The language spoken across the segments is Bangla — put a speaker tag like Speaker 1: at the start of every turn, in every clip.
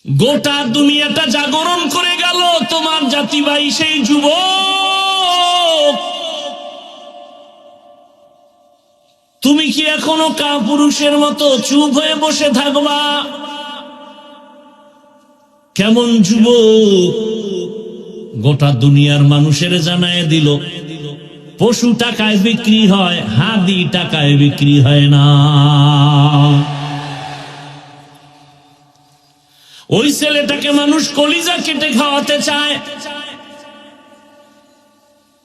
Speaker 1: গোটা দুনিয়াটা জাগরণ করে গেল তোমার জাতি ভাই সেই যুবক। তুমি কি এখনো কাপুরুষের মতো চুপ হয়ে বসে থাকবা? কেমন যুবক গোটা দুনিয়ার মানুষের জানায় দিল পশু টাকায় বিক্রি হয়, হাদি টাকায় বিক্রি হয় না। ওই ছেলেটাকে মানুষ কলিজা কেটে খাওয়াতে চায়।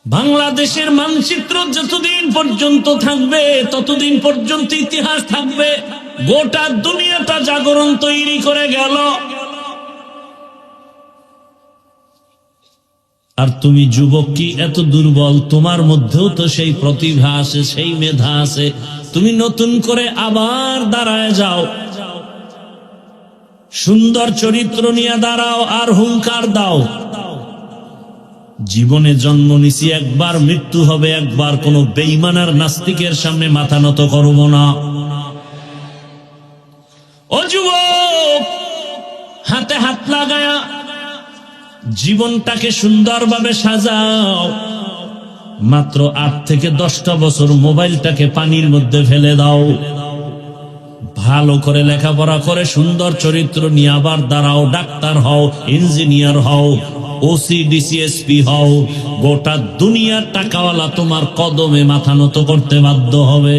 Speaker 1: বাংলাদেশের মানচিত্র যতদিন পর্যন্ত থাকবে ততদিন পর্যন্ত ইতিহাস থাকবে। গোটা দুনিয়াটা জাগরণ তৈরি করে গেল, আর তুমি যুবক কি এত দুর্বল? তোমার মধ্যেও তো সেই প্রতিভা আছে, সেই মেধা আছে। তুমি নতুন করে আবার দাঁড়ায় যাও, সুন্দর চরিত্র নিয়ে দাঁড়াও, আর হুঙ্কার দাও। জীবনে জন্ম নিছি একবার, মৃত্যু হবে একবার। কোন বেঈমান আর নাস্তিকের সামনে মাথা নত করব না। ও যুবক, হাতে হাত লাগায়া জীবনটাকে সুন্দরভাবে সাজাও। মাত্র 8 থেকে 10টা বছর মোবাইলটাকে পানির মধ্যে ফেলে দাও। ভালো করে লেখাপড়া করে সুন্দর চরিত্র নিয়ে আবার দাঁড়াও। ডাক্তার হও, ইঞ্জিনিয়ার হও, ওসি ডিসিএসপি হও। গোটা দুনিয়ার টাকাওয়ালা তোমার কদমে মাথা নত করতে বাধ্য হবে।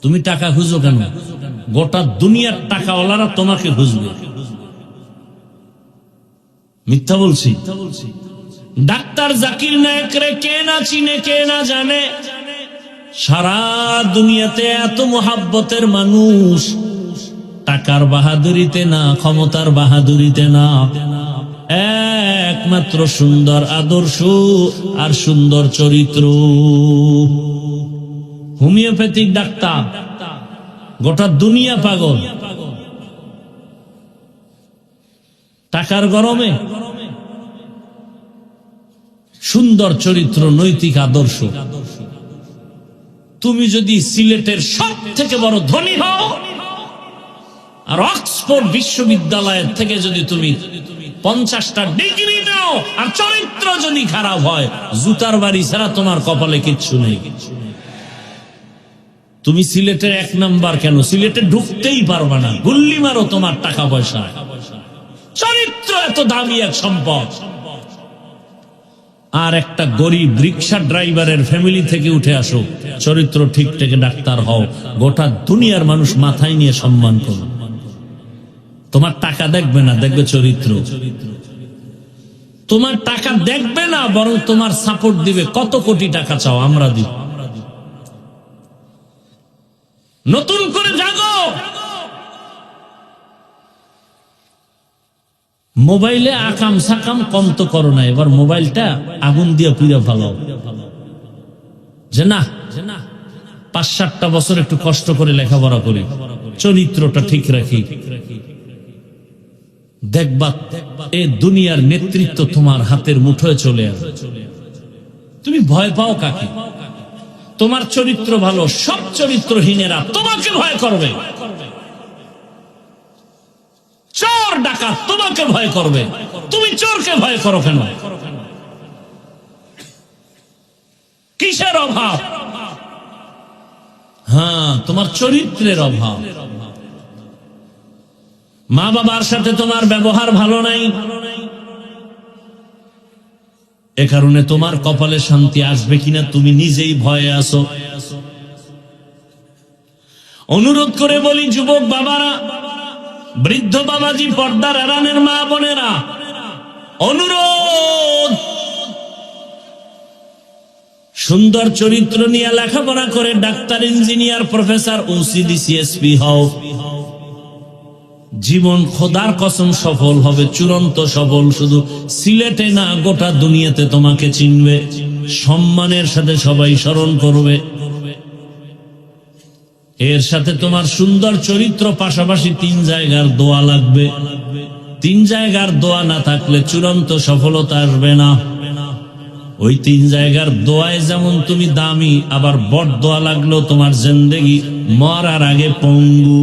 Speaker 1: তুমি টাকা খুঁজো কেন? গোটা দুনিয়ার টাকাওয়ালারা তোমাকে খুঁজবে। মিথ্যা বলছি? ডাক্তার জাকির নায়েকরে কে না চিনে, কে না জানে? সারা দুনিয়াতে এত মোহাব্বতের মানুষ, টাকার বাহাদুরিতে না, ক্ষমতার বাহাদুরিতে না, একমাত্র সুন্দর আদর্শ আর সুন্দর চরিত্র। হোমিওপ্যাথিক ডাক্তার, গোটা দুনিয়া পাগল টাকার গরমে। সুন্দর চরিত্র, নৈতিক আদর্শ। তুমি যদি সিলেটের সব থেকে বড় ধনী হও আর অক্সফোর্ড বিশ্ববিদ্যালয়ের থেকে যদি তুমি 50টা ডিগ্রি নাও, আর চরিত্র যদি খারাপ হয়, জুতার বাড়ি ছাড়া তোমার কপালে কিচ্ছু নেই। তুমি সিলেটের 1 নাম্বার কেন? সিলেটে ঢুকতেই পারবা না। গুল্লি মারো তোমার টাকা পয়সা। চরিত্র এত দামি এক সম্পদ। আর একটা গরিব রিক্সা ড্রাইভারের ফ্যামিলি থেকে উঠে আসো, চরিত্র ঠিক থেকে ডাক্তার হও, গোটা দুনিয়ার মানুষ মাথায় নিয়ে সম্মান করো। তোমার টাকা দেখবে না, দেখবে চরিত্র। তোমার টাকা দেখবে না, বরং তোমার সাপোর্ট দিবে। কত কোটি টাকা চাও, আমরা দিব। নতুন করে জাগো। মোবাইলে আকাম সাকাম কম তো করো না, এবার মোবাইলটা আগুন দিয়ে পুড়ে ফেলাও। যে না, 5-7টা বছর একটু কষ্ট করে লেখাপড়া করি, চরিত্রটা ঠিক রাখি, দেখবা এ দুনিয়ার নেতৃত্ব তোমার হাতের মুঠোয় চলে আসবে। তুমি ভয় পাও কাকে? তোমার চরিত্র ভালো, সব চরিত্রহীনেরা তোমাকে ভয় করবে। চোর ডাকাত তোমাকে ভয় করবে, তুমি চোরকে ভয় করো কেন? কিসের অভাব? হ্যাঁ, তোমার চরিত্রের অভাব। মা বাবার সাথে তোমার ব্যবহার ভালো নাই, এ কারণে তোমার কপালে শান্তি আসবে কিনা তুমি নিজেই ভয়ে আছো। অনুরোধ করে বলি যুবক বাবারা, বৃদ্ধ বাবাজি, পর্দার আড়ালের মা বোনেরা, অনুরোধ, সুন্দর চরিত্র নিয়ে লেখাপড়া করে doctor, engineer, professor, OC DC SP হও। জীবন খোদার কসম সফল হবে, চূড়ান্ত সফল। শুধু সিলেটে না, গোটা দুনিয়াতে তোমাকে চিনবে, সম্মানের সাথে সবাই স্মরণ করবে। এর সাথে তোমার সুন্দর চরিত্র, পাশাপাশি 3 জায়গার দোয়া লাগবে। 3 জায়গার দোয়া না থাকলে চূড়ান্ত সফলতা আসবে না। ওই 3 জায়গার দোয়ায় যেমন তুমি দামি, আবার বড় দোয়া লাগলো তোমার জিন্দেগি মরার আগে পঙ্গু।